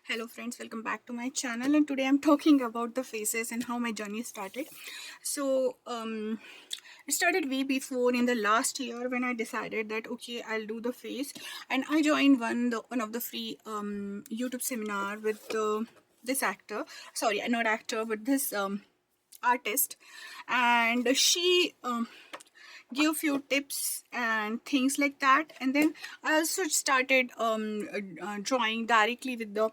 Hello friends, welcome back to my channel, and today I'm talking about the faces and how my journey started. It started way before in the last year when I decided that okay, I'll do the face, and I joined one of the free YouTube seminar with this actor, sorry, not actor, but this artist, and she give few tips and things like that. And then I also started drawing directly with the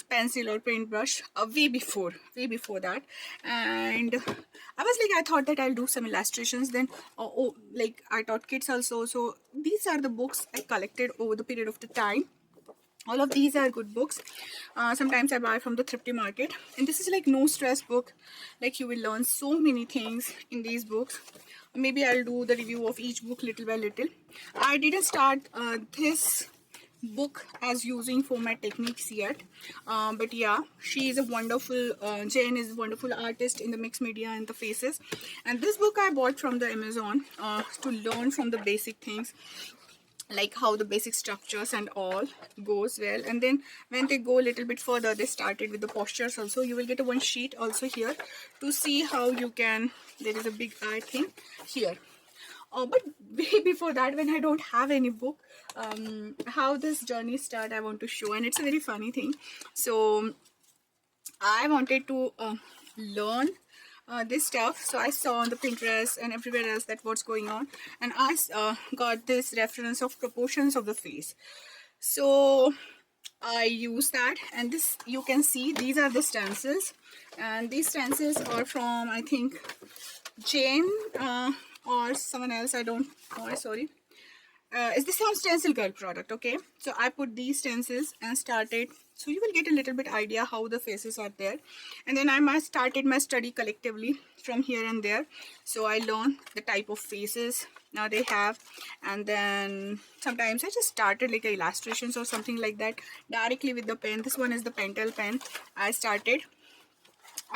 pencil or paintbrush way before that. And I was like, I thought that I'll do some illustrations then. Like I taught kids also, so these are the books I collected over the period of the time. All of these are good books. Sometimes I buy from the thrifty market, and this is like no stress book. Like you will learn so many things in these books. Maybe I'll do the review of each book little by little. I didn't start this book as using for my techniques yet, but yeah, she is a wonderful Jane is a wonderful artist in the mixed media and the faces. And this book I bought from the Amazon to learn from the basic things, like how the basic structures and all goes well. And then when they go a little bit further, they started with the postures also. You will get a one sheet also here to see how you can, there is a big eye thing here. But way before that, when I don't have any book, how this journey started I want to show, and it's a very funny thing. So I wanted to learn this stuff. So I saw on the Pinterest and everywhere else that what's going on, and I got this reference of proportions of the face. So I use that, and this you can see these are the stencils, and these stencils are from, I think, Jane or someone else. I don't know. Sorry. Is this some stencil girl product? Okay, so I put these stencils and started, so you will get a little bit idea how the faces are there. And then I started my study collectively from here and there. So I learned the type of faces now they have, and then sometimes I just started like illustrations or something like that directly with the pen. This one is the Pentel pen. I started,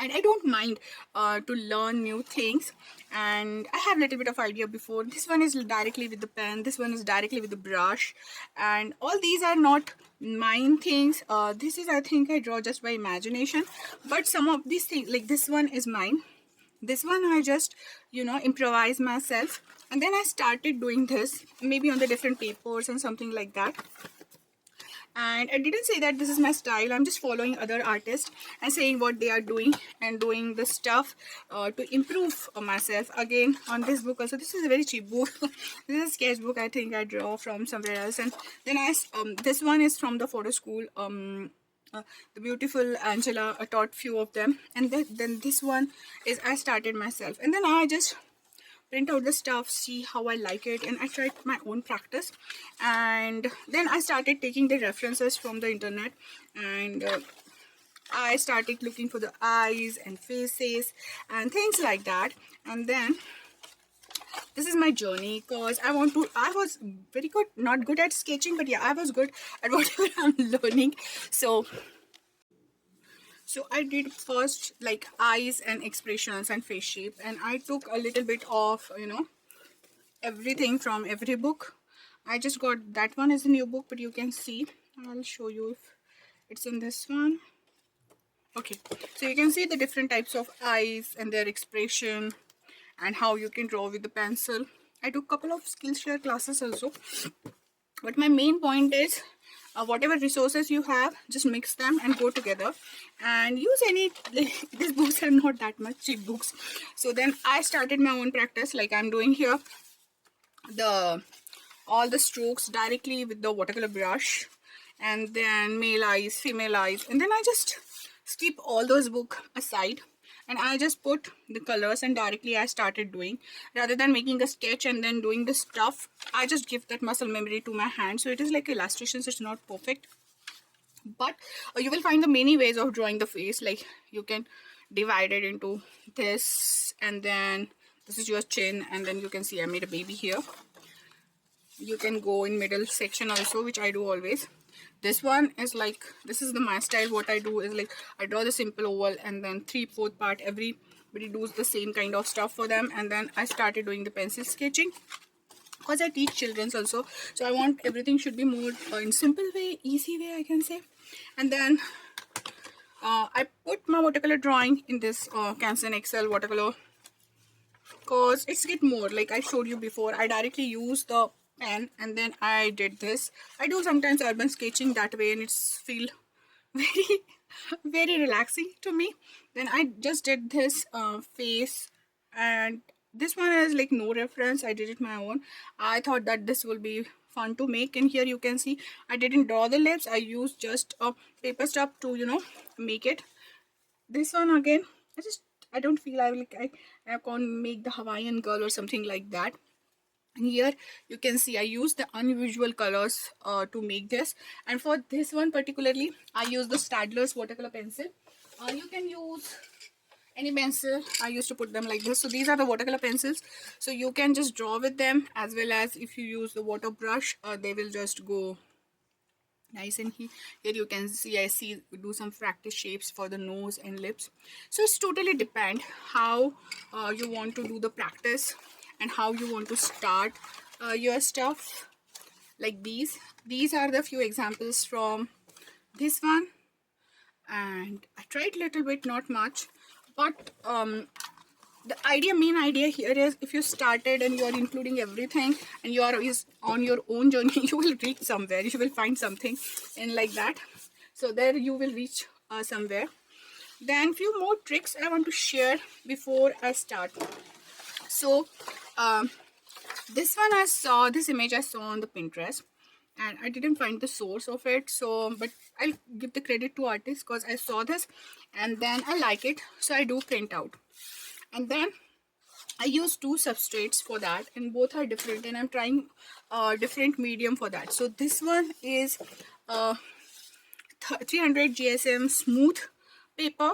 and I don't mind to learn new things, and I have a little bit of idea before. This one is directly with the pen, this one is directly with the brush, and all these are not mine things. This is, I think, I draw just by imagination, but some of these things, like this one is mine. This one I just, improvise myself, and then I started doing this maybe on the different papers and something like that. And I didn't say that this is my style. I'm just following other artists and saying what they are doing and doing the stuff to improve myself. Again, on this book also, this is a very cheap book. This is a sketchbook, I think I draw from somewhere else. And then this one is from the photo school. The beautiful Angela taught few of them, and then this one is I started myself, and then I just print out the stuff, see how I like it, and I tried my own practice. And then I started taking the references from the internet, and I started looking for the eyes and faces and things like that. And then this is my journey, because I was very good, not good at sketching, but yeah, I was good at whatever I'm learning. So I did first like eyes and expressions and face shape, and I took a little bit of, everything from every book. I just got that one is a new book, but you can see, I'll show you if it's in this one. Okay, so you can see the different types of eyes and their expression and how you can draw with the pencil. I took a couple of Skillshare classes also, but my main point is whatever resources you have, just mix them and go together and use any. These books are not that much cheap books. So then I started my own practice, like I'm doing here, all the strokes directly with the watercolor brush, and then male eyes, female eyes, and then I just skip all those books aside, and I just put the colors and directly I started doing, rather than making a sketch and then doing the stuff. I just give that muscle memory to my hand, so it is like illustrations. It's not perfect, but you will find the many ways of drawing the face. Like you can divide it into this, and then this is your chin, and then you can see I made a baby here. You can go in middle section also, which I do always. This one is like, this is the my style. What I do is like I draw the simple oval, and then 3/4 part everybody does the same kind of stuff for them. And then I started doing the pencil sketching, because I teach children's also, so I want everything should be more in simple way, easy way, I can say. And then I put my watercolor drawing in this Canson XL watercolor because it's get more, like I showed you before. I directly use the pen and then I did this. I do sometimes urban sketching that way and it's feel very very relaxing to me. Then I just did this face, and this one has like no reference. I did it my own. I thought that this will be fun to make, and here you can see I didn't draw the lips. I used just a paper stub to, you know, make it. This one again, I don't feel I can't make the Hawaiian girl or something like that. And here you can see I use the unusual colors to make this. And for this one particularly, I use the Staedtler's watercolor pencil. You can use any pencil. I used to put them like this. So these are the watercolor pencils. So you can just draw with them, as well as if you use the water brush, they will just go nice. And here you can see I do some practice shapes for the nose and lips. So it's totally depend how you want to do the practice and how you want to start your stuff. Like these are the few examples from this one, and I tried a little bit, not much, but the main idea here is if you started and you are including everything and you are on your own journey, you will reach somewhere. You will find something and like that. So there you will reach somewhere. Then few more tricks I want to share before I start. So this image I saw on the Pinterest, and I didn't find the source of it, so but I'll give the credit to artists because I saw this and then I like it, so I do print out. And then I use two substrates for that, and both are different, and I'm trying different medium for that. So this one is 300 GSM smooth paper,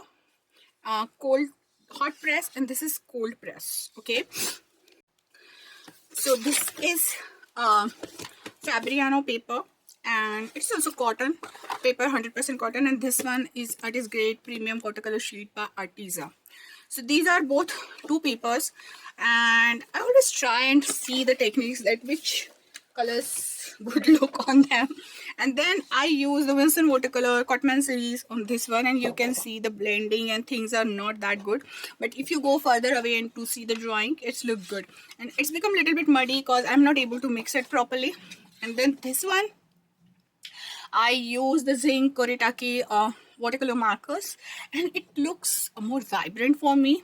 cold hot press, and this is cold press. Okay, so this is Fabriano paper, and it's also cotton paper, 100% cotton, and this one is Artist Grade Premium Watercolor Sheet by Arteza. So these are both two papers, and I always try and see the techniques that which colors would look on them. And then I use the Winston watercolor Cotman series on this one, and you can see the blending and things are not that good, but if you go further away and to see the drawing, it's look good. And it's become a little bit muddy because I'm not able to mix it properly. And then this one I use the Zinc Koritake watercolor markers, and it looks more vibrant for me.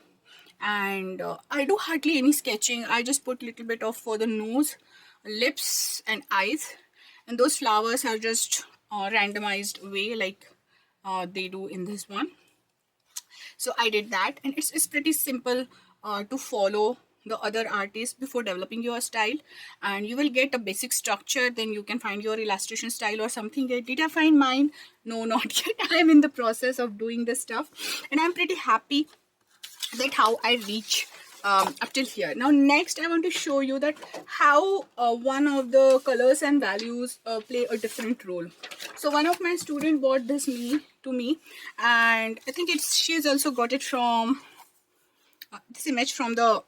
And I do hardly any sketching. I just put a little bit of for the nose, lips and eyes, and those flowers are just randomized way like they do in this one. So I did that, and it's pretty simple to follow the other artists before developing your style, and you will get a basic structure. Then you can find your illustration style or something. Did I find mine? No, not yet. I'm in the process of doing this stuff, and I'm pretty happy that how I reach up till here. Now next I want to show you that how one of the colors and values play a different role. So one of my student bought this to me, and I think she's also got it from this image from the,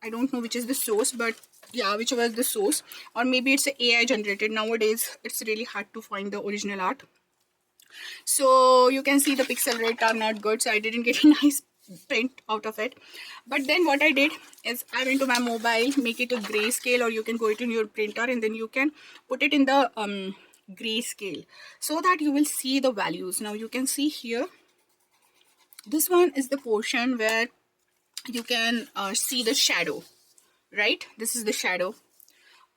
I don't know which is the source, but yeah, whichever is the source, or maybe it's a AI generated. Nowadays it's really hard to find the original art. So you can see the pixel rate are not good, so I didn't get a nice print out of it. But then what I did is I went to my mobile, make it a grayscale, or you can go it in your printer and then you can put it in the grayscale so that you will see the values. Now you can see here, this one is the portion where you can see the shadow, right? This is the shadow,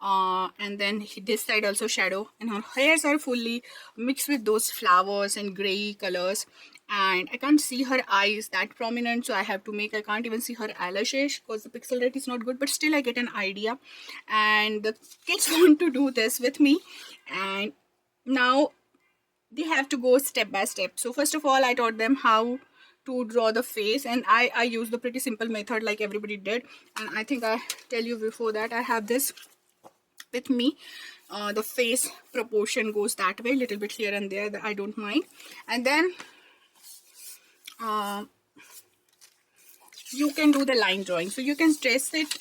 and then this side also shadow, and her hairs are fully mixed with those flowers and gray colors. And I can't see her eyes that prominent, so I have to make, I can't even see her eyelashes because the pixel rate is not good, but still I get an idea. And the kids want to do this with me, and now they have to go step by step. So first of all, I taught them how to draw the face, and I used the pretty simple method like everybody did. And I think I tell you before that I have this with me. The face proportion goes that way, little bit here and there, I don't mind. And then you can do the line drawing, so you can trace it.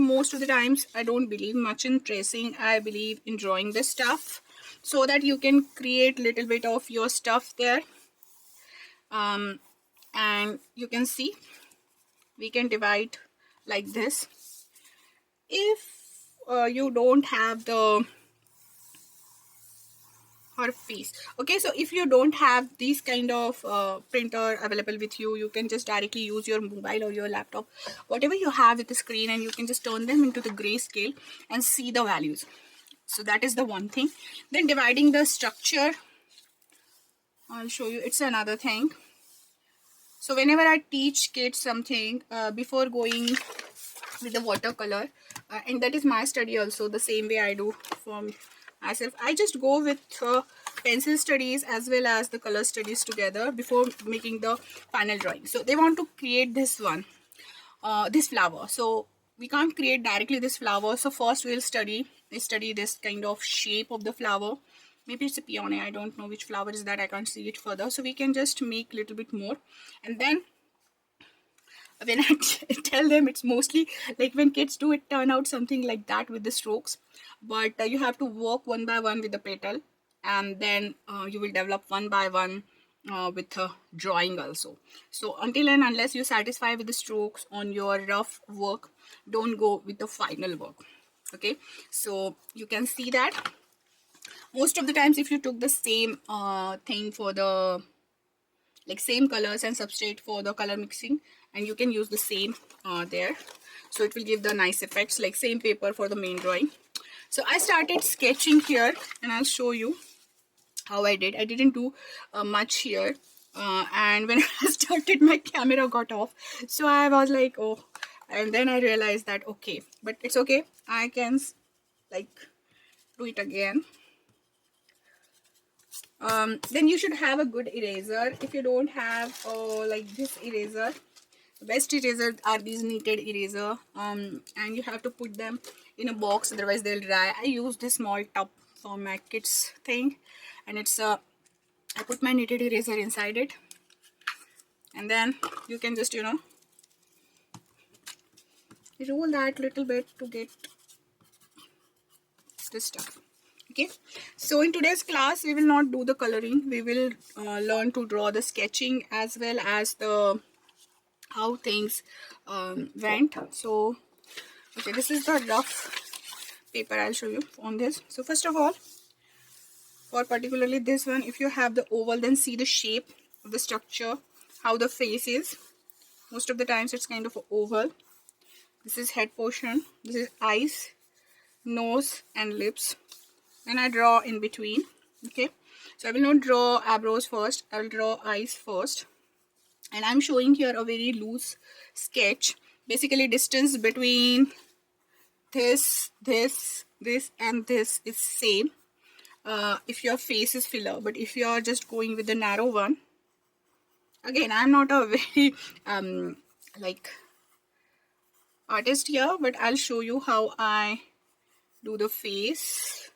Most of the times I don't believe much in tracing. I believe in drawing this stuff so that you can create little bit of your stuff there. And you can see we can divide like this. If you don't have the her face, okay, so if you don't have these kind of printer available with you, you can just directly use your mobile or your laptop, whatever you have with the screen, and you can just turn them into the grayscale and see the values. So that is the one thing. Then dividing the structure, I'll show you, it's another thing. So whenever I teach kids something, before going with the watercolor, and that is my study also, the same way I do for myself, I just go with pencil studies as well as the color studies together before making the final drawing. So they want to create this one, this flower. So we can't create directly this flower, so first we'll study this kind of shape of the flower. Maybe it's a peony, I don't know which flower is that, I can't see it further. So we can just make a little bit more, and then when I tell them, it's mostly like when kids do it, turn out something like that with the strokes. But you have to work one by one with the petal, and then you will develop one by one with drawing also. So until and unless you're satisfied with the strokes on your rough work, don't go with the final work. Okay, so you can see that most of the times if you took the same thing for the like same colors and substrate for the color mixing, and you can use the same there, so it will give the nice effects, like same paper for the main drawing. So I started sketching here, and I'll show you how I did. I didn't do much here, and when I started, my camera got off, so I was like, oh, and then I realized that okay, but it's okay, I can like do it again. Then you should have a good eraser. If you don't have like this eraser, the best erasers are these kneaded eraser, and you have to put them in a box, otherwise they'll dry. I use this small tub for my kids thing, and it's I put my kneaded eraser inside it, and then you can just, you know, roll that little bit to get this stuff. Okay, so in today's class we will not do the coloring, we will learn to draw the sketching as well as the how things went. So okay, this is the rough paper I'll show you on this. So first of all, for particularly this one, if you have the oval, then see the shape of the structure, how the face is. Most of the times it's kind of an oval. This is head portion, this is eyes, nose and lips, and I draw in between. Okay, so I will not draw eyebrows first, I will draw eyes first, and I'm showing here a very loose sketch. Basically distance between this and this is same if your face is filler, but if you are just going with the narrow one, again I'm not a very like artist here, but I'll show you how I do the face.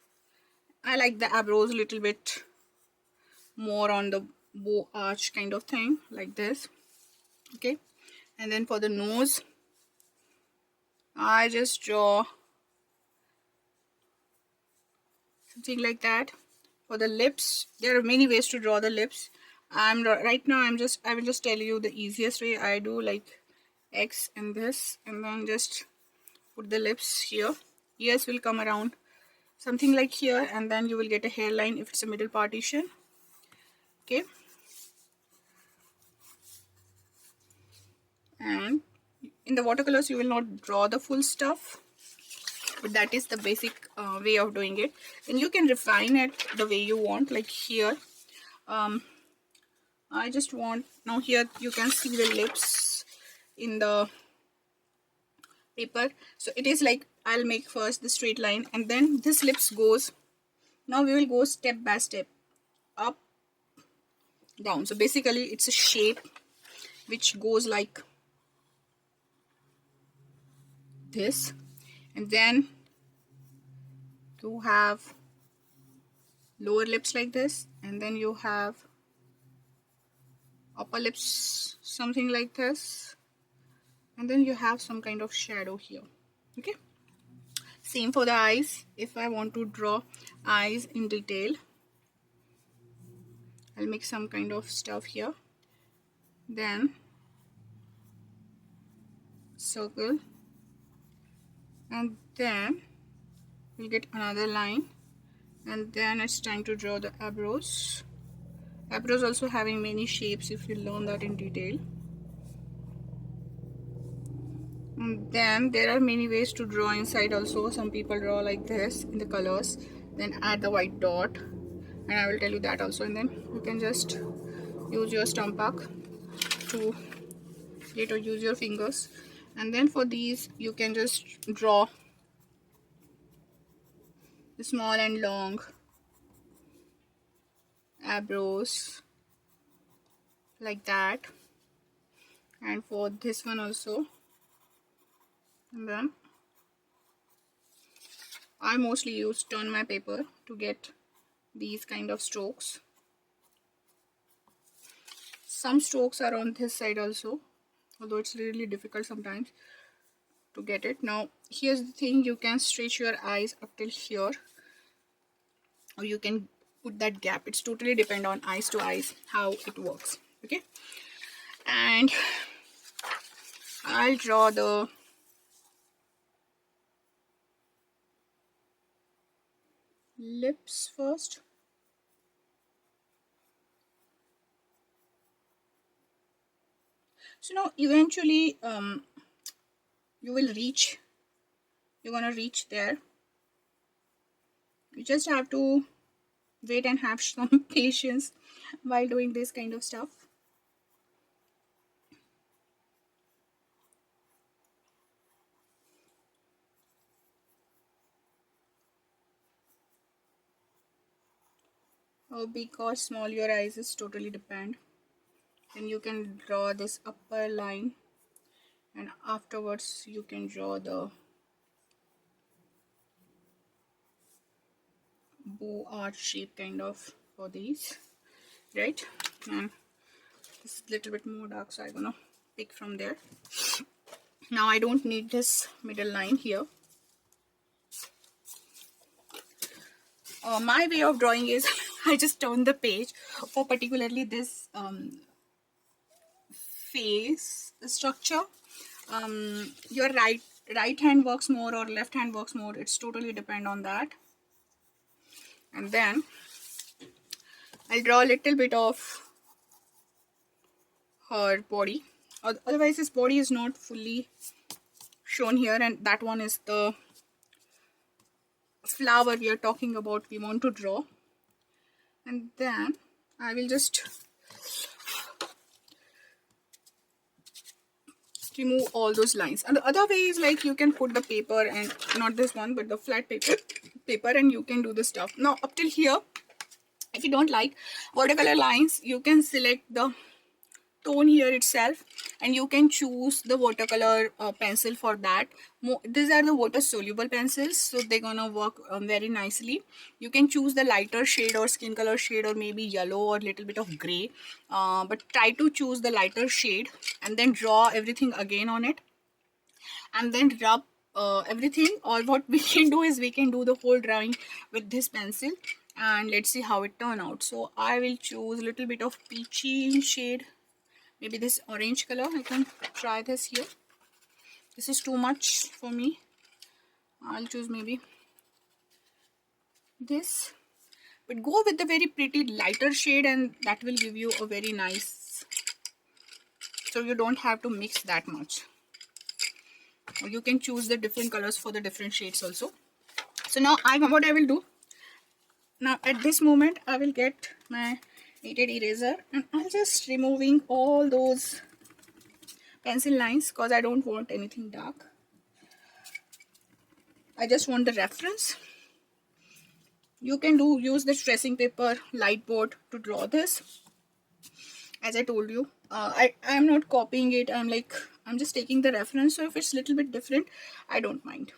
I like the eyebrows a little bit more on the bow arch kind of thing, like this. Okay, and then for the nose, I just draw something like that. For the lips, there are many ways to draw the lips. Right now I will just tell you the easiest way. I do like X and this, and then just put the lips here. Ears will come around something like here, and then you will get a hairline if it's a middle partition. Okay, and in the watercolors you will not draw the full stuff, but that is the basic way of doing it, and you can refine it the way you want. Like here, I just want, now here you can see the lips in the paper, so it is like I'll make first the straight line, and then this lips goes, now we will go step by step, up, down. So basically it's a shape which goes like this, and then you have lower lips like this, and then you have upper lips something like this, and then you have some kind of shadow here. Okay, same for the eyes. If I want to draw, eyes in detail. I'll make some kind of stuff here, then circle, and then we'll get another line, and then it's time to draw the eyebrows. Eyebrows also having many shapes if you learn that in detail. And then there are many ways to draw inside also. Some people draw like this in the colors, then add the white dot, and I will tell you that also. And then you can just use your Stumpak to create, or use your fingers. And then for these you can just draw the small and long eyebrows like that, and for this one also. And then I mostly use turn my paper to get these kind of strokes. Some strokes are on this side also, although it's really difficult sometimes to get it. Now here's the thing, you can stretch your eyes up till here, or you can put that gap. It's totally depend on eyes to eyes how it works. Okay, and I'll draw the lips first. So now eventually you're gonna reach there. You just have to wait and have some patience while doing this kind of stuff. How big or small your eyes is totally depend. Then you can draw this upper line, and afterwards you can draw the bow arch shape kind of for these, right? And this is a little bit more dark, so I'm gonna pick from there. Now I don't need this middle line here. My way of drawing is I just turn the page for particularly this face structure. Your right hand works more or left hand works more, it's totally depend on that. And then I'll draw a little bit of her body, otherwise this body is not fully shown here, and that one is the flower we are talking about, we want to draw. And then I will just remove all those lines. And the other way is like you can put the paper, and not this one but the flat paper, and you can do the stuff. Now up till here, if you don't like watercolor lines, you can select the tone here itself, and you can choose the watercolor pencil for that. These are the water soluble pencils, so they're gonna work very nicely. You can choose the lighter shade or skin color shade, or maybe yellow or little bit of gray, but try to choose the lighter shade, and then draw everything again on it, and then rub everything. Or what we can do is we can do the whole drawing with this pencil, and let's see how it turn out. So I will choose a little bit of peachy shade, maybe this orange color. I can try this here. This is too much for me. I'll choose maybe this, but go with the very pretty lighter shade, and that will give you a very nice, so you don't have to mix that much. Or you can choose the different colors for the different shades also. So now what I will do now, at this moment I will get my kneaded eraser, and I'm just removing all those pencil lines because I don't want anything dark. I just want the reference. You can use the tracing paper light board to draw this. As I told you, I'm not copying it, I'm just taking the reference. So if it's a little bit different, I don't mind.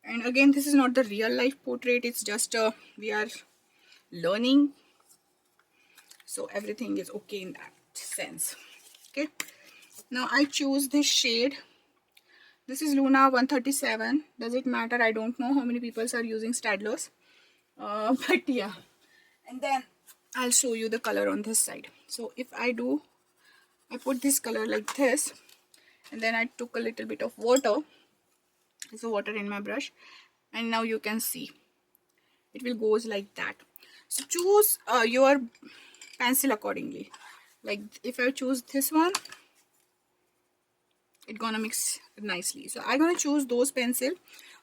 And again, this is not the real life portrait, it's just we are learning, so everything is okay in that sense. Okay, now I choose this shade This is Luna 137. Does it matter? I don't know how many people are using Staedtlers. But yeah. And then I'll show you the color on this side. So if I put this color like this, and then I took a little bit of water. So water in my brush, and now you can see it will goes like that. So choose your pencil accordingly. Like if I choose this one, it's gonna mix nicely. So I'm gonna choose those pencil.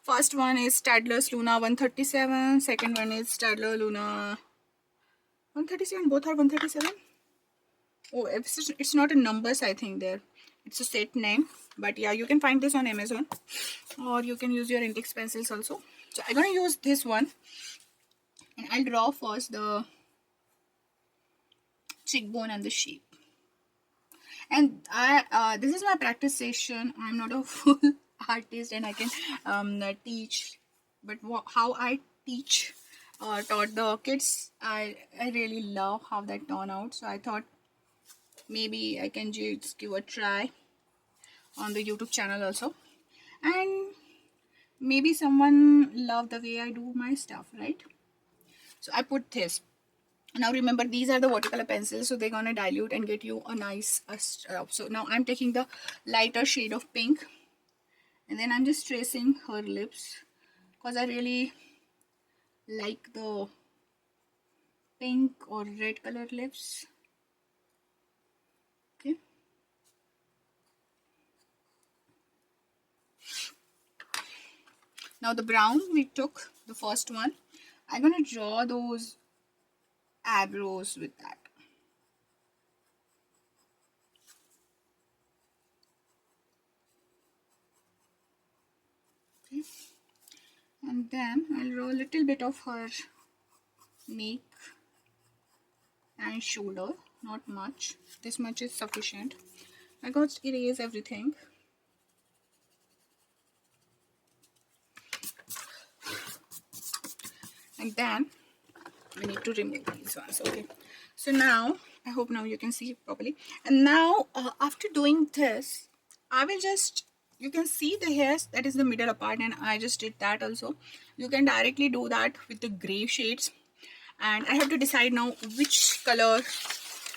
First one is Staedtler's Luna 137. Second one is Staedtler Luna 137. Both are 137. Oh, it's not a numbers, I think there. It's a set name. But yeah, you can find this on Amazon. Or you can use your Index pencils also. So I'm gonna use this one. And I'll draw first the cheekbone and the shape. And this is my practice session. I'm not a full artist and I can teach, but how I teach taught the kids, I really love how that turned out. So I thought maybe I can just give a try on the YouTube channel also, and maybe someone love the way I do my stuff, right? So I put this. Now remember, these are the watercolor pencils, so they're gonna dilute and get you a nice so now I'm taking the lighter shade of pink, and then I'm just tracing her lips because I really like the pink or red color lips. Okay, now the brown we took, the first one, I'm gonna draw those eyebrows with that. Okay, and then I'll draw a little bit of her neck and shoulder, not much. This much is sufficient. I got to erase everything. And then we need to remove these ones. Okay, so now I hope now you can see it properly. And now after doing this, I will just, you can see the hairs, that is the middle part, and I just did that also. You can directly do that with the gray shades, and I have to decide now which color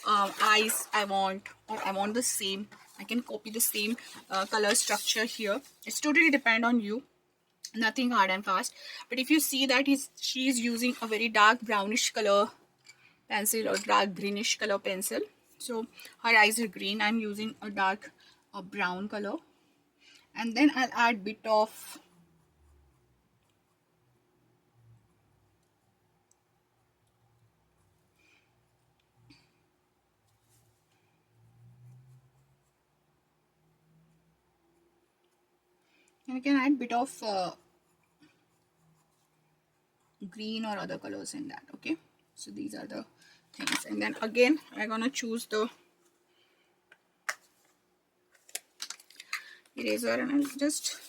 eyes I want, or I want the same. I can copy the same color structure here. It's totally depend on you, nothing hard and fast. But if you see that she is using a very dark brownish color pencil or dark greenish color pencil, so her eyes are green, I'm using a dark brown color, and then I'll add bit of and I can add bit of green or other colors in that. Okay, so these are the things, and then again I'm gonna choose the eraser and I'll just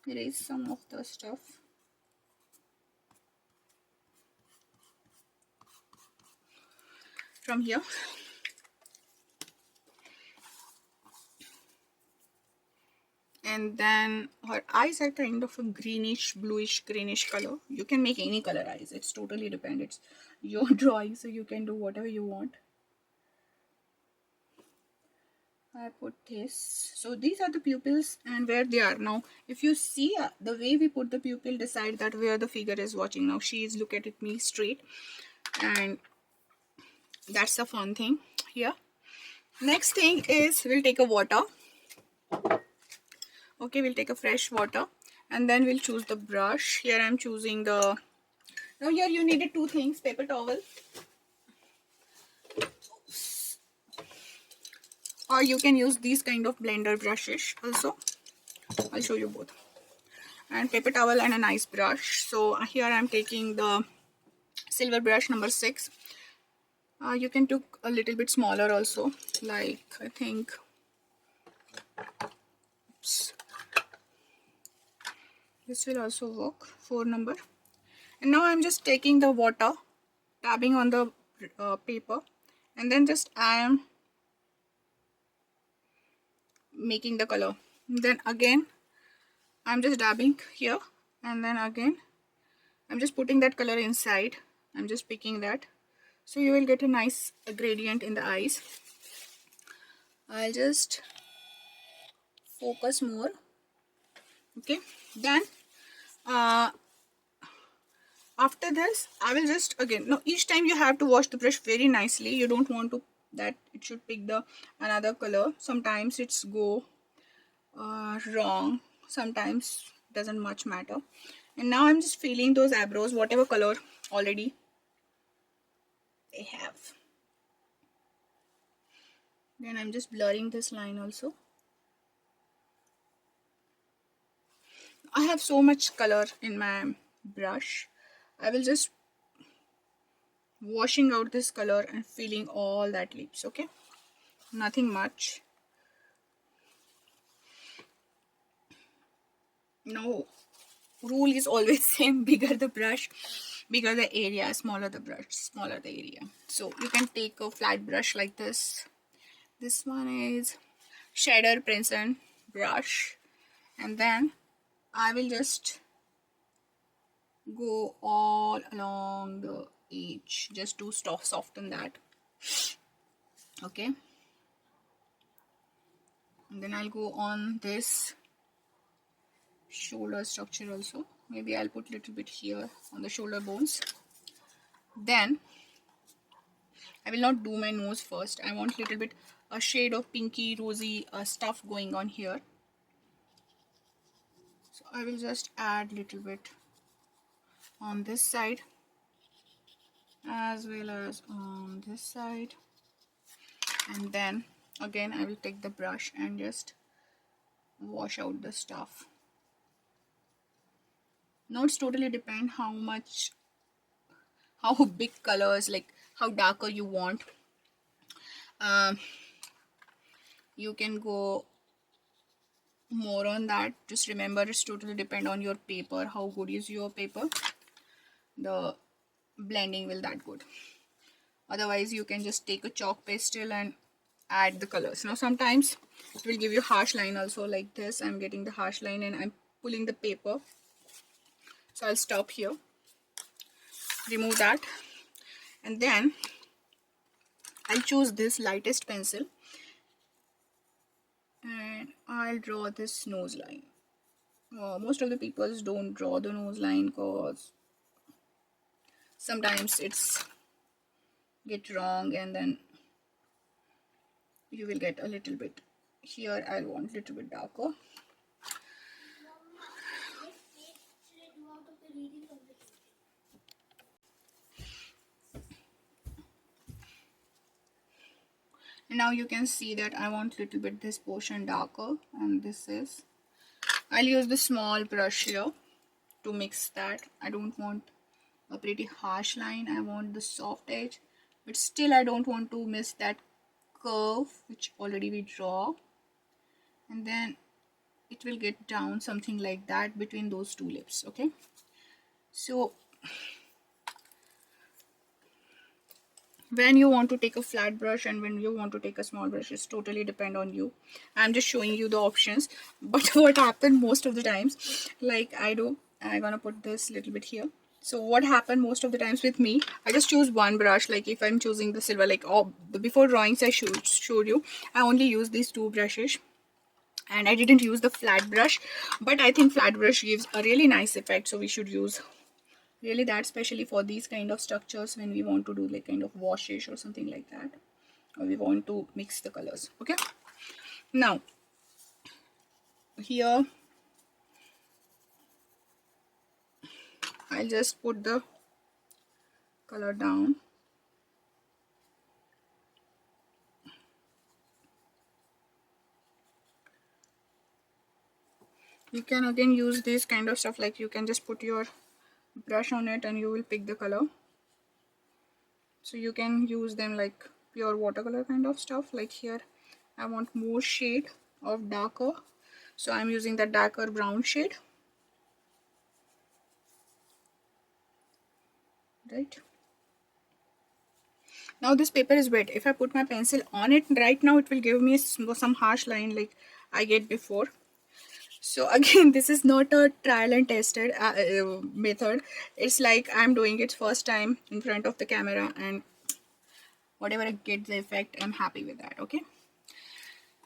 erase some of the stuff from here. And then her eyes are kind of a greenish, bluish, greenish color. You can make any color eyes. It's totally depends. It's your drawing, so you can do whatever you want. I put this. So these are the pupils and where they are now. If you see the way we put the pupil, decide that where the figure is watching. Now she is looking at me straight, and that's a fun thing here. Next thing is we'll take a water. Okay, we'll take a fresh water, and then we'll choose the brush. Here I'm choosing the, now here you needed two things, paper towel, or you can use these kind of blender brushes also. I'll show you both. And paper towel and a nice brush. So here I'm taking the silver brush number 6. You can take a little bit smaller also, like I think, oops, this will also work, 4 number. And now I'm just taking the water, dabbing on the paper, and then just I am making the color. Then again I'm just dabbing here, and then again I'm just putting that color inside. I'm just picking that, so you will get a nice gradient in the eyes. I'll just focus more. Okay, then after this I will just again, no, each time you have to wash the brush very nicely. You don't want to that it should pick the another color. Sometimes it's go wrong, sometimes doesn't much matter. And now I'm just feeling those eyebrows, whatever color already they have. Then I'm just blurring this line also. I have so much color in my brush. I will just washing out this color and filling all that lips. Okay, nothing much. No rule is always same. Bigger the brush, bigger the area, smaller the brush, smaller the area. So you can take a flat brush like this. This one is shader Princeton brush, and then I will just go all along the edge just to soften that. Okay, and then I'll go on this shoulder structure also. Maybe I'll put a little bit here on the shoulder bones. Then I will not do my nose first. I want a little bit a shade of pinky rosy stuff going on here. So I will just add little bit on this side as well as on this side, and then again I will take the brush and just wash out the stuff. Now it's totally depend how big colors, like how darker you want. You can go more on that. Just remember, it's totally depend on your paper, how good is your paper. The blending will that good. Otherwise you can just take a chalk pastel and add the colors. Now sometimes it will give you harsh line also, like this. I'm getting the harsh line and I'm pulling the paper, so I'll stop here, remove that, and then I'll choose this lightest pencil and I'll draw this nose line. Most of the people don't draw the nose line because sometimes it's get wrong, and then you will get a little bit here. I'll want a little bit darker. And now you can see that I want a little bit this portion darker, and this is, I'll use the small brush here to mix that. I don't want a pretty harsh line, I want the soft edge, but still I don't want to miss that curve which already we draw, and then it will get down something like that between those two lips. Okay, so when you want to take a flat brush and when you want to take a small brush, it's totally depend on you. I'm just showing you the options. But what happened most of the times, like I'm gonna put this little bit here. So what happened most of the times with me, I just choose one brush. Like if I'm choosing the silver, like before drawings I showed you, I only use these two brushes and I didn't use the flat brush, but I think flat brush gives a really nice effect, so we should use really that, especially for these kind of structures when we want to do like kind of washes or something like that, or we want to mix the colors. Okay, now here I'll just put the color down. You can again use this kind of stuff, like you can just put your brush on it and you will pick the color. So you can use them like pure watercolor kind of stuff. Like here I want more shade of darker, so I'm using the darker brown shade, right? Now this paper is wet. If I put my pencil on it right now, it will give me some harsh line like I get before. So again, this is not a trial and tested method. It's like I'm doing it first time in front of the camera, and whatever I get the effect, I'm happy with that. Okay.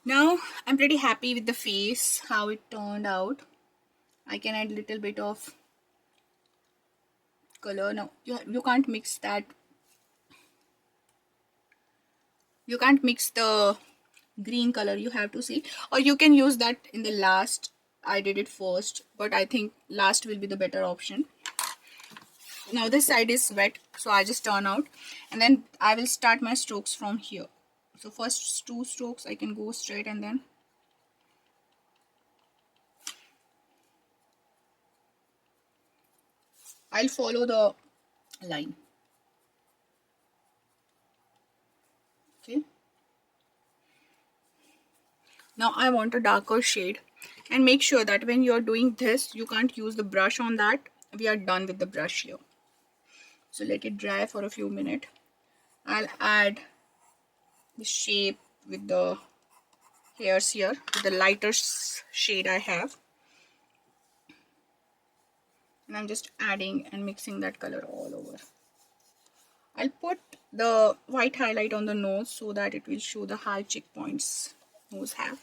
Now I'm pretty happy with the face, how it turned out. I can add little bit of color. Now you can't mix that. You can't mix the green color, you have to see, or you can use that in the last. I did it first, but I think last will be the better option. Now this side is wet, so I just turn out, and then I will start my strokes from here. So first 2 strokes I can go straight, and then I'll follow the line. Okay, now I want a darker shade, and make sure that when you're doing this, you can't use the brush on that. We are done with the brush here, so let it dry for a few minutes. I'll add the shape with the hairs here with the lighter shade I have, and I'm just adding and mixing that color all over. I'll put the white highlight on the nose so that it will show the high cheek points nose have.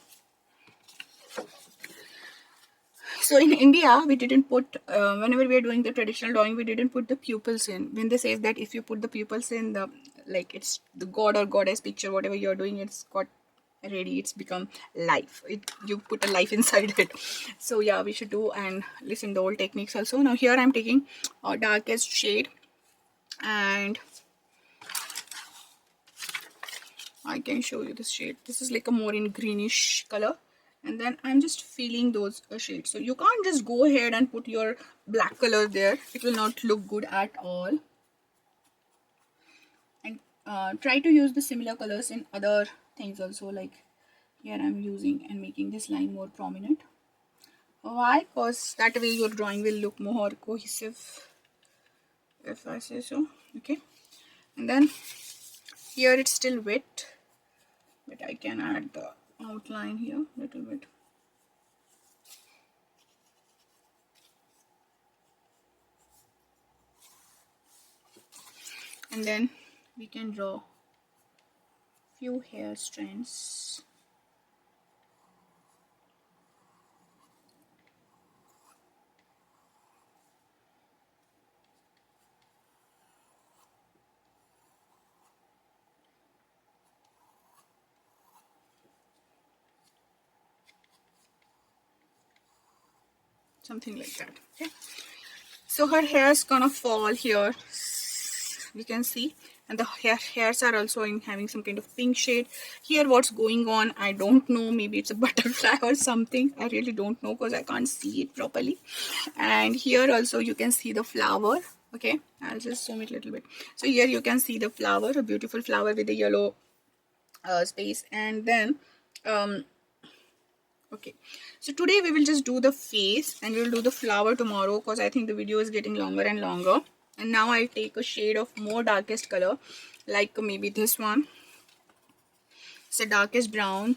So in India, we didn't put, whenever we are doing the traditional drawing, we didn't put the pupils in. When they say that if you put the pupils in, the like it's the god or goddess picture, whatever you're doing, it's got ready, it's become life. You put a life inside it. So yeah, we should do and listen the old techniques also. Now here I'm taking a darkest shade, and I can show you this shade. This is like a more in greenish color, and then I'm just feeling those shades. So you can't just go ahead and put your black color there. It will not look good at all. And try to use the similar colors in other things also, like here I'm using and making this line more prominent. Why? Because that way your drawing will look more cohesive, if I say so. Okay, and then here it's still wet, but I can add the outline here a little bit. And then we can draw few hair strands. Something like that. Okay, so her hair is gonna fall here, you can see, and the hairs are also in having some kind of pink shade. Here what's going on, I don't know, maybe it's a butterfly or something. I really don't know because I can't see it properly. And here also you can see the flower. Okay, I'll just zoom it a little bit. So here you can see the flower, a beautiful flower with the yellow space. And then okay, so today we will just do the face, and we will do the flower tomorrow because I think the video is getting longer and longer. And now I'll take a shade of more darkest color, like maybe this one. It's the darkest brown.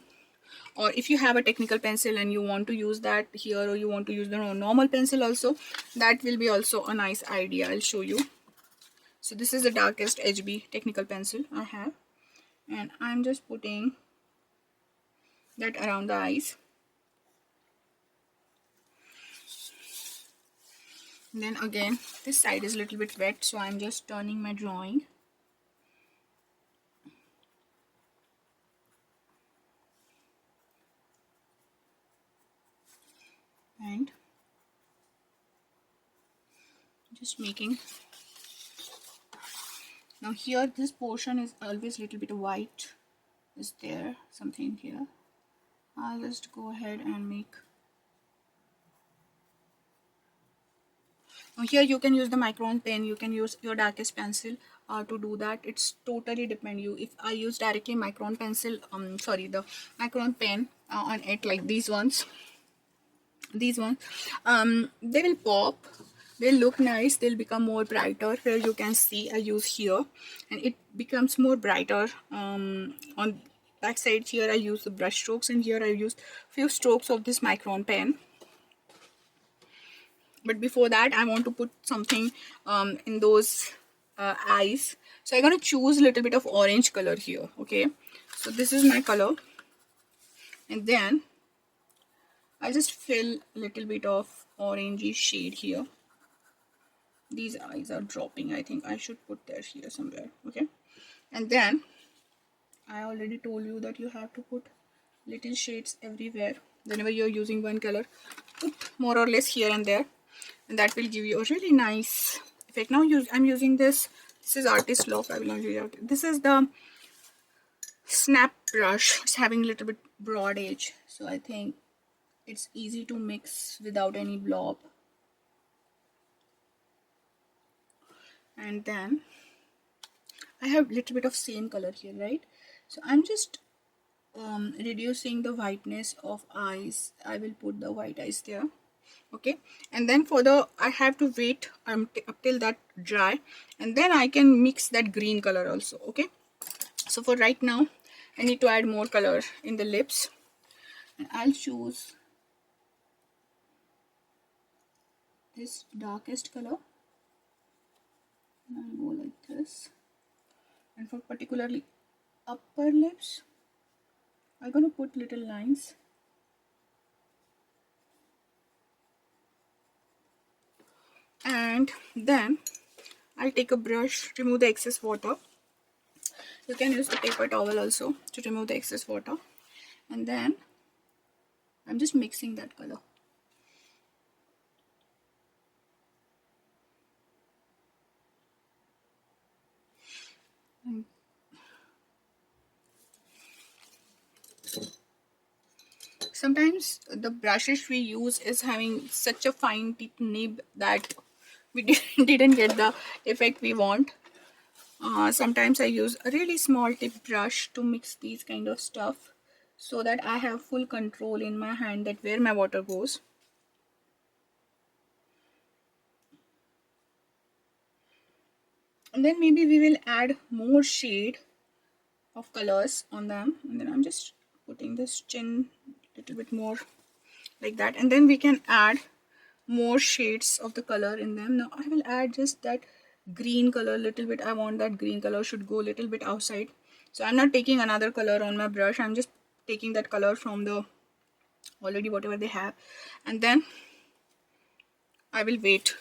Or if you have a technical pencil and you want to use that here, or you want to use the normal pencil also, that will be also a nice idea. I'll show you. So this is the darkest HB technical pencil I have, and I'm just putting that around the eyes. And then again, this side is a little bit wet, so I'm just turning my drawing. And just making. Now here this portion is always a little bit white. Is there something here? I'll just go ahead and make. Now here you can use the micron pen, you can use your darkest pencil to do that. It's totally depend you. If I use directly micron pencil, the micron pen on it, like these ones, they will pop. They'll look nice, they'll become more brighter. Here you can see I use here and it becomes more brighter. On that side here I use the brush strokes, and here I used few strokes of this Micron pen. But before that I want to put something in those eyes, so I'm going to choose a little bit of orange color here. Okay, so this is my color, and then I'll just fill a little bit of orangey shade here. These eyes are dropping, I think I should put that here somewhere. Okay, and then I already told you that you have to put little shades everywhere. Whenever you're using one color, put more or less here and there, and that will give you a really nice effect. Now I'm using this is Artist Loft. I will not use it. This is the snap brush. It's having a little bit broad edge, so I think it's easy to mix without any blob. And then I have a little bit of same color here, right? So I'm just reducing the whiteness of eyes. I will put the white eyes there. Okay, and then for the I have to wait up till that dry, and then I can mix that green color also. Okay, so for right now I need to add more color in the lips, and I'll choose this darkest color, and I'll go like this. And for particularly upper lips, I'm gonna put little lines. And then I'll take a brush, remove the excess water. You can use the paper towel also to remove the excess water. And then I'm just mixing that color. Sometimes the brushes we use is having such a fine tip nib that we didn't get the effect we want. Sometimes I use a really small tip brush to mix these kind of stuff, so that I have full control in my hand that where my water goes. And then maybe we will add more shade of colors on them, and then I'm just putting this chin a little bit more like that, and then we can add more shades of the color in them. Now I will add just that green color a little bit. I want that green color should go a little bit outside, so I'm not taking another color on my brush. I'm just taking that color from the already whatever they have, and then I will wait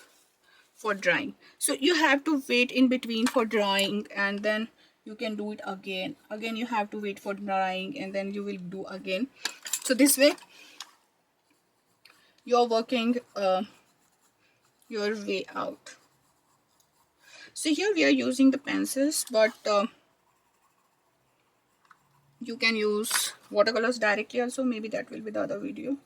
for drying. So you have to wait in between for drying, and then you can do it again. You have to wait for drying, and then you will do again. So this way you're working your way out. So here we are using the pencils, but you can use watercolors directly also. Maybe that will be the other video.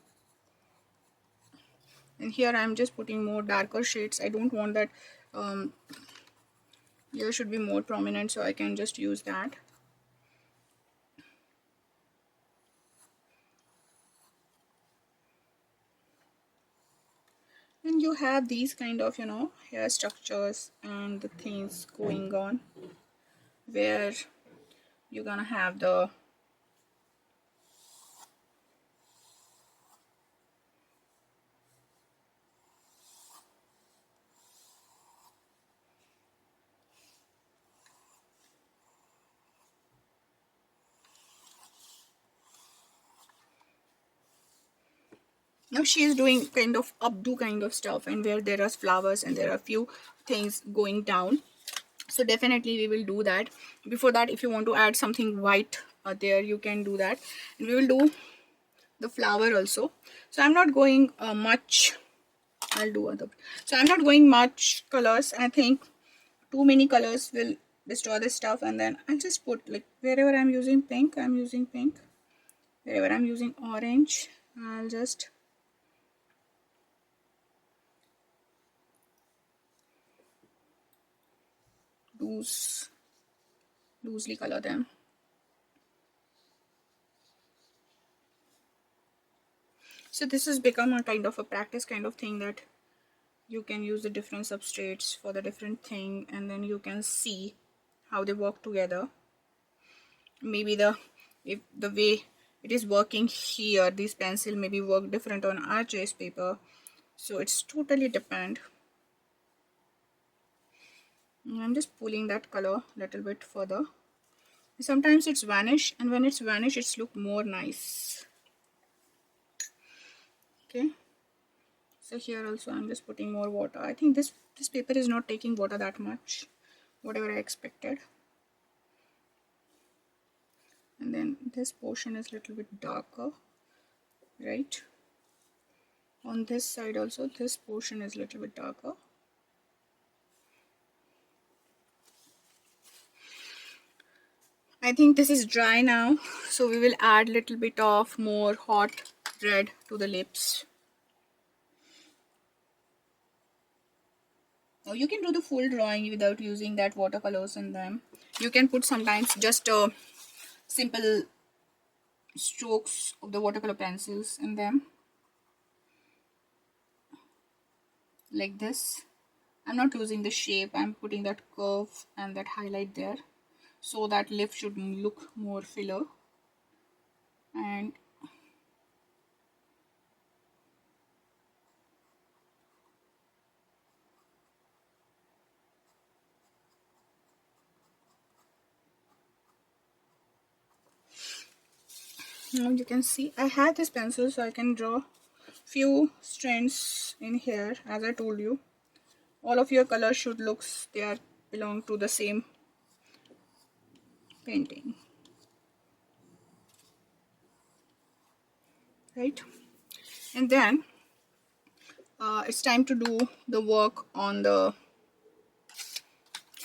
And here I'm just putting more darker shades. I don't want that here should be more prominent, so I can just use that. And you have these kind of, hair structures and the things going on, where you're gonna have the now she is doing kind of updo kind of stuff, and where there are flowers and there are few things going down. So definitely we will do that. Before that, if you want to add something white there, you can do that, and we will do the flower also. So I'm not going much. I'll do other. So I'm not going much colors. I think too many colors will destroy this stuff, and then I'll just put, like, wherever I'm using pink, I'm using pink. Wherever I'm using orange, I'll just loosely color them. So this has become a kind of a practice kind of thing, that you can use the different substrates for the different thing, and then you can see how they work together. Maybe if the way it is working here, this pencil maybe work different on RGS paper, so it's totally depend. I'm just pulling that color a little bit further. Sometimes it's vanish, and when it's vanish, it's look more nice. Okay, so here also I'm just putting more water. I think this paper is not taking water that much, whatever I expected. And then this portion is a little bit darker, right? On this side also, this portion is a little bit darker. I think this is dry now, so we will add little bit of more hot red to the lips. Now you can do the full drawing without using that watercolors in them. You can put sometimes just simple strokes of the watercolor pencils in them, like this. I'm not using the shape, I'm putting that curve and that highlight there, so that lip should look more filler. And now you can see I have this pencil, so I can draw few strands in here. As I told you, all of your colors should look they belong to the same painting, right? And then it's time to do the work on the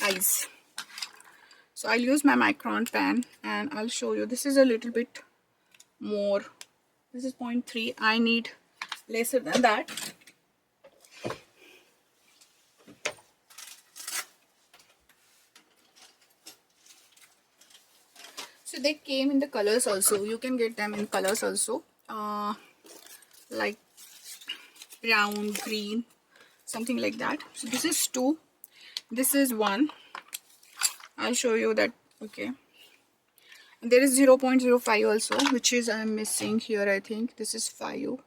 eyes. So I'll use my Micron pen and I'll show you. This is a little bit more, this is 0.3. I need lesser than that. So they came in the colors also, you can get them in colors also, like brown, green, something like that. So this is 2, this is 1. I'll show you that. Okay, and there is 0.05 also, which is I'm missing here. I think this is 5,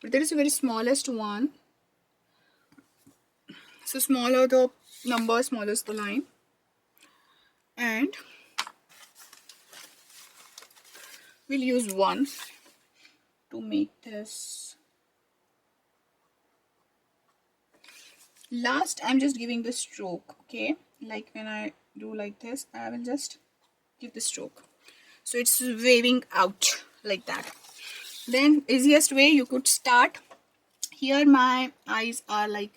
but there is a very smallest one. So smaller the number, smaller is the line. And we'll use 1 to make this. Last, I'm just giving the stroke. Okay, like when I do like this, I will just give the stroke, so it's waving out like that. Then easiest way you could start here. My eyes are like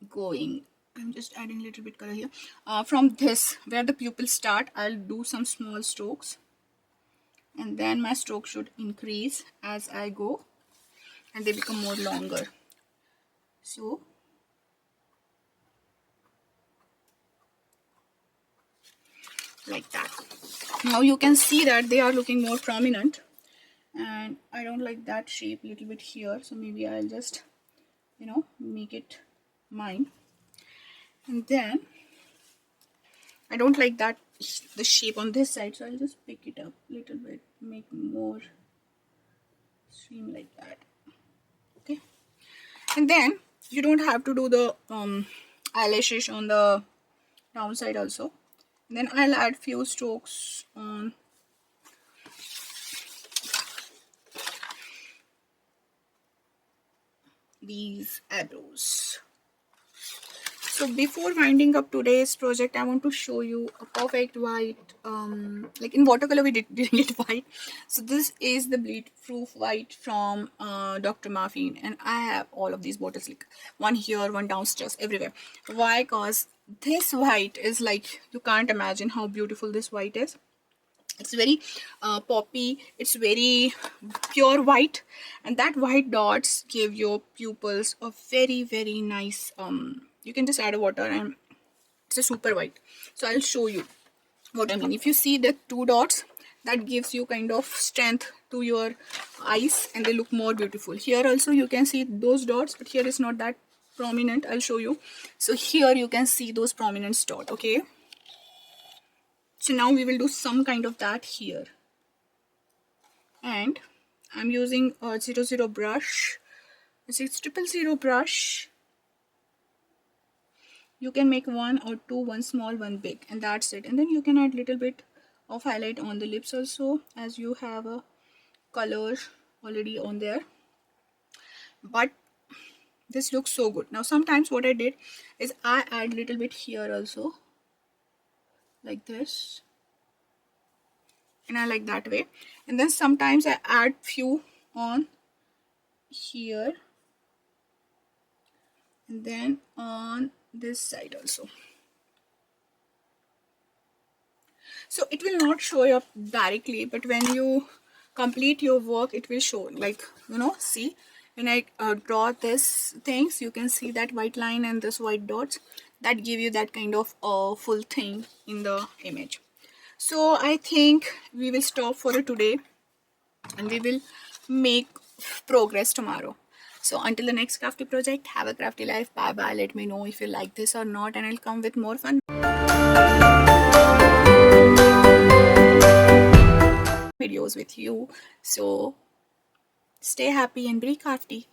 going, I'm just adding a little bit color here. From this where the pupils start, I'll do some small strokes, and then my stroke should increase as I go and they become more longer. So like that. Now you can see that they are looking more prominent, and I don't like that shape a little bit here, so maybe I'll just, you know, make it mine. And then I don't like that the shape on this side, so I'll just pick it up a little bit, make more stream like that. Okay, and then you don't have to do the eyelashes on the downside also. And then I'll add few strokes on these eyebrows. So before winding up today's project, I want to show you a perfect white, like in watercolor we didn't get white. So this is the bleed proof white from Dr. Marfine, and I have all of these bottles, like one here, one downstairs, everywhere. Why? Cause this white is like, you can't imagine how beautiful this white is. It's very poppy, it's very pure white, and that white dots give your pupils a very nice, you can just add water and it's a super white. So I'll show you what I mean. If you see the 2 dots, that gives you kind of strength to your eyes and they look more beautiful. Here also you can see those dots, but here is not that prominent. I'll show you. So here you can see those prominent dots. Okay, so now we will do some kind of that here, and I'm using a 00 brush. This is 000 brush. You can make one or two, one small, one big, and that's it. And then you can add little bit of highlight on the lips also, as you have a color already on there. But this looks so good. Now sometimes what I did is I add little bit here also, like this, and I like that way. And then sometimes I add few on here, and then on this side also. So it will not show up directly, but when you complete your work, it will show, like, you know, see, when I draw this things, you can see that white line and this white dots that give you that kind of full thing in the image. So I think we will stop for today and we will make progress tomorrow. So until the next crafty project, have a crafty life. Bye bye. Let me know if you like this or not, and I'll come with more fun videos with you. So stay happy and be crafty.